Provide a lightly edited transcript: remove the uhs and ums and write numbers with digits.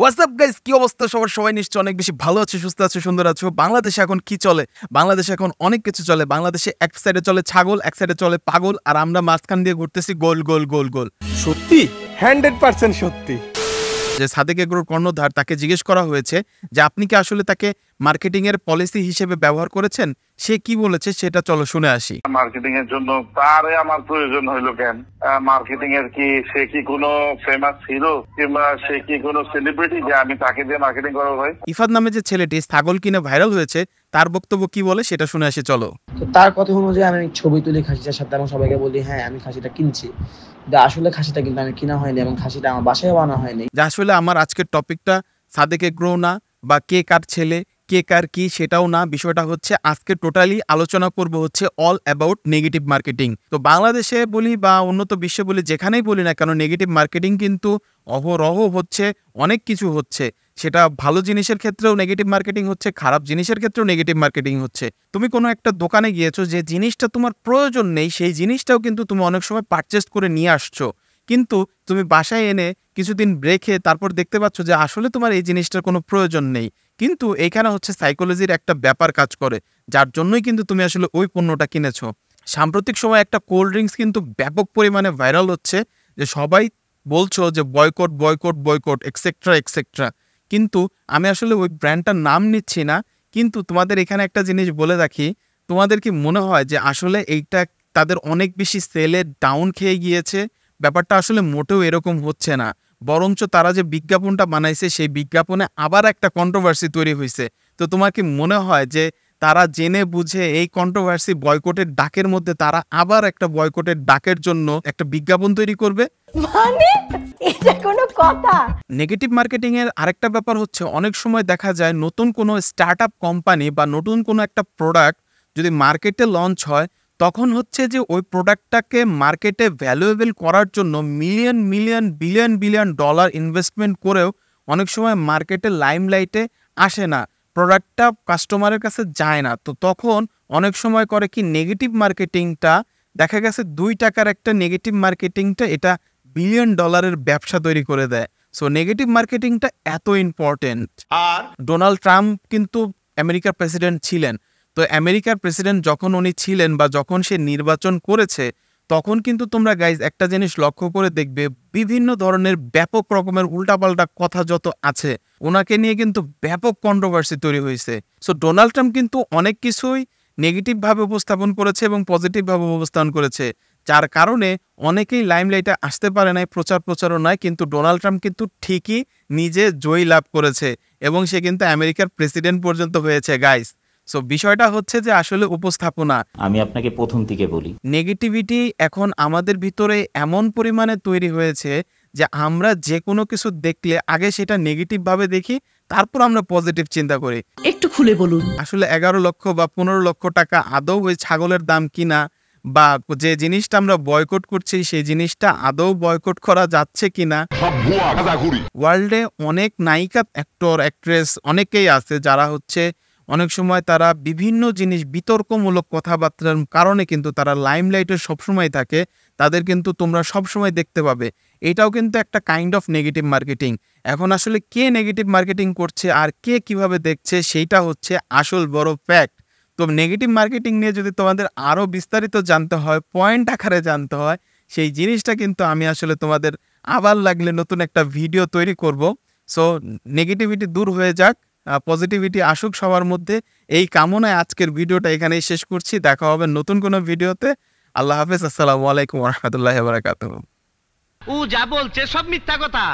WhatsApp guys, কি অবস্থা সবার? সবাই নিশ্চয় অনেক বেশি ভালো আছে, সুস্থ আছে, সুন্দর আছো। বাংলাদেশে এখন কি চলে? বাংলাদেশে এখন অনেক কিছু চলে। বাংলাদেশে এক সাইডে চলে ছাগল, এক সাইডে চলে পাগল, আর আমরা মাঝখান দিয়ে ঘুরতেছি গোল গোল গোল গোল। সত্যি 100% সত্যি। যে সাদেক এগ্রোর কর্ণধার, তাকে জিজ্ঞেস করা হয়েছে যে আপনি কি আসলে তাকে মার্কেটিং এর পলিসি হিসেবে ব্যবহার করেছেন। সে কি বলেছে সেটা চলো শুনে আসি। মার্কেটিং এর জন্য তারে আমার প্রয়োজন হইলো কেন? মার্কেটিং এর কি সে কি কোনো ফেমাস হিরো কিংবা সে কি কোনো সেলিব্রিটি যে আমি তাকে দিয়ে মার্কেটিং করবো? ভাই, ইফাদ নামে যে ছেলেটি ছাগল কিনে ভাইরাল হয়েছে, তার বক্তব্য কি বলে সেটা শুনে আসি চলো। তো তার কথা অনুযায়ী আমি ছবি তুলি খাসিটার সাথে এবং সবাইকে বলি হ্যাঁ আমি খাসিটা কিনছি। আসলে খাসিটা কিন্তু আমি কিনা হয়নি এবং খাসিটা আমার বাসায় বানানো হয়নি। যে আসলে আমার আজকের টপিকটা সাদেক এগ্রো না, বা কে কার ছেলে, কে কার কি সেটাও না। বিষয়টা হচ্ছে আজকে টোটালি আলোচনা করব হচ্ছে অল অ্যাবাউট নেগেটিভ মার্কেটিং। তো বাংলাদেশে বলি বা উন্নত বিশ্বে বলি, যেখানেই বলি না কেন, নেগেটিভ মার্কেটিং কিন্তু অহরহ হচ্ছে, অনেক কিছু হচ্ছে। সেটা ভালো জিনিসের ক্ষেত্রেও নেগেটিভ মার্কেটিং হচ্ছে, খারাপ জিনিসের ক্ষেত্রেও নেগেটিভ মার্কেটিং হচ্ছে। তুমি কোনো একটা দোকানে গিয়েছো, যে জিনিসটা তোমার প্রয়োজন নেই সেই জিনিসটাও কিন্তু তুমি অনেক সময় পারচেস করে নিয়ে আসছো, কিন্তু তুমি বাসায় এনে কিছুদিন রেখে তারপর দেখতে পাচ্ছ যে আসলে তোমার এই জিনিসটার কোনো প্রয়োজন নেই। কিন্তু এইখানে হচ্ছে সাইকোলজির একটা ব্যাপার কাজ করে, যার জন্যই কিন্তু তুমি আসলে ওই পণ্যটা কিনেছো। সাম্প্রতিক সময় একটা কোল্ড ড্রিঙ্কস কিন্তু ব্যাপক পরিমাণে ভাইরাল হচ্ছে, যে সবাই বলছো যে boycott boycott boycott etcetera etcetera. কিন্তু আমি আসলে ওই ব্র্যান্ডটার নাম নিচ্ছি না, কিন্তু তোমাদের এখানে একটা জিনিস বলে রাখি, তোমাদের কি মনে হয় যে আসলে এইটা তাদের অনেক বেশি সেলে ডাউন খেয়ে গিয়েছে? ব্যাপারটা আসলে মোটেও এরকম হচ্ছে না, বরঞ্চ তারা যে বিজ্ঞাপনটা বানাইছে সেই বিজ্ঞাপনে আবার একটা কন্ট্রোভার্সি তৈরি হয়েছে। তো তোমার কি মনে হয় যে তারা জেনে বুঝে এই কন্ট্রোভার্সি বয়কটের ডাকের মধ্যে তারা আবার একটা বয়কটের ডাকের জন্য একটা বিজ্ঞাপন তৈরি করবে? মানে এটা কোনো কথা? নেগেটিভ মার্কেটিং এর আরেকটা ব্যাপার হচ্ছে, অনেক সময় দেখা যায় নতুন কোনো স্টার্টআপ কোম্পানি বা নতুন কোনো একটা প্রোডাক্ট যদি মার্কেটে লঞ্চ হয়, তখন হচ্ছে যে ওই প্রোডাক্টটাকে মার্কেটে ভ্যালুয়েবল করার জন্য million million billion billion dollar investment করেও অনেক সময় মার্কেটে লাইমলাইটে আসে না, প্রোডাক্টটা কাস্টমারের কাছে যায় না। তো তখন অনেক সময় করে কি, নেগেটিভ মার্কেটিংটা দেখা গেছে 2 টাকার একটা নেগেটিভ মার্কেটিংটা এটা বিলিয়ন ডলারের ব্যবসা তৈরি করে দেয়। সো নেগেটিভ মার্কেটিংটা এত ইম্পর্টেন্ট। আর ডোনাল্ড ট্রাম্প কিন্তু আমেরিকার প্রেসিডেন্ট ছিলেন। তো আমেরিকার প্রেসিডেন্ট যখন উনি ছিলেন বা যখন সে নির্বাচন করেছে, তখন কিন্তু তোমরা গাইজ একটা জিনিস লক্ষ্য করে দেখবে, বিভিন্ন ধরনের ব্যাপক রকমের উল্টাপাল্টা কথা যত আছে, ওনাকে নিয়ে কিন্তু ব্যাপক কন্ট্রোভার্সি তৈরি হয়েছে। সো ডোনাল্ড ট্রাম্প কিন্তু অনেক কিছুই নেগেটিভভাবে উপস্থাপন করেছে এবং পজিটিভভাবে উপস্থাপন করেছে, যার কারণে অনেকেই লাইমলাইটে আসতে পারে নাই, প্রচারণায়। কিন্তু ডোনাল্ড ট্রাম্প কিন্তু ঠিকই নিজে জয়ী লাভ করেছে এবং সে কিন্তু আমেরিকার প্রেসিডেন্ট পর্যন্ত হয়েছে গাইজ। সো বিষয়টা হচ্ছে যে আসলে উপস্থাপনা। আমি আপনাকে প্রথম থেকে বলি, নেগেটিভিটি এখন আমাদের ভিতরে এমন পরিমাণে তৈরি হয়েছে যে আমরা যে কোনো কিছু দেখলে আগে সেটা নেগেটিভ ভাবে দেখি, তারপর আমরা পজিটিভ চিন্তা করি। একটু খুলে বলুন। আসলে 11 লক্ষ বা 15 লক্ষ টাকা আদৌ ওই ছাগলের দাম কিনা, বা যে জিনিসটা আমরা বয়কট করছি সেই জিনিসটা আদৌ বয়কট করা যাচ্ছে কিনা। ওয়ার্ল্ডে অনেক নায়িকা, অ্যাক্টর, অ্যাক্ট্রেস অনেকেই আছে যারা হচ্ছে অনেক সময় তারা বিভিন্ন জিনিস বিতর্কমূলক কথাবার্তার কারণে কিন্তু তারা লাইমলাইটে সবসময় থাকে, তাদের কিন্তু তোমরা সবসময় দেখতে পাবে। এটাও কিন্তু একটা কাইন্ড অফ নেগেটিভ মার্কেটিং। এখন আসলে কে নেগেটিভ মার্কেটিং করছে আর কে কিভাবে দেখছে, সেইটা হচ্ছে আসল বড় ফ্যাক্ট। তো নেগেটিভ মার্কেটিং নিয়ে যদি তোমাদের আরও বিস্তারিত জানতে হয়, পয়েন্ট আকারে জানতে হয়, সেই জিনিসটা কিন্তু আমি আসলে তোমাদের আবার লাগলে নতুন একটা ভিডিও তৈরি করব। সো নেগেটিভিটি দূর হয়ে যাক, পজিটিভিটি আসুক সবার মধ্যে, এই কামনায় আজকের ভিডিওটা এখানেই শেষ করছি। দেখা হবে নতুন কোনো ভিডিওতে। আল্লাহ হাফেজ, আসসালামু আলাইকুম ওয়া রাহমাতুল্লাহি ওয়া বারাকাতুহু। ও যা বলছে সব মিথ্যা কথা।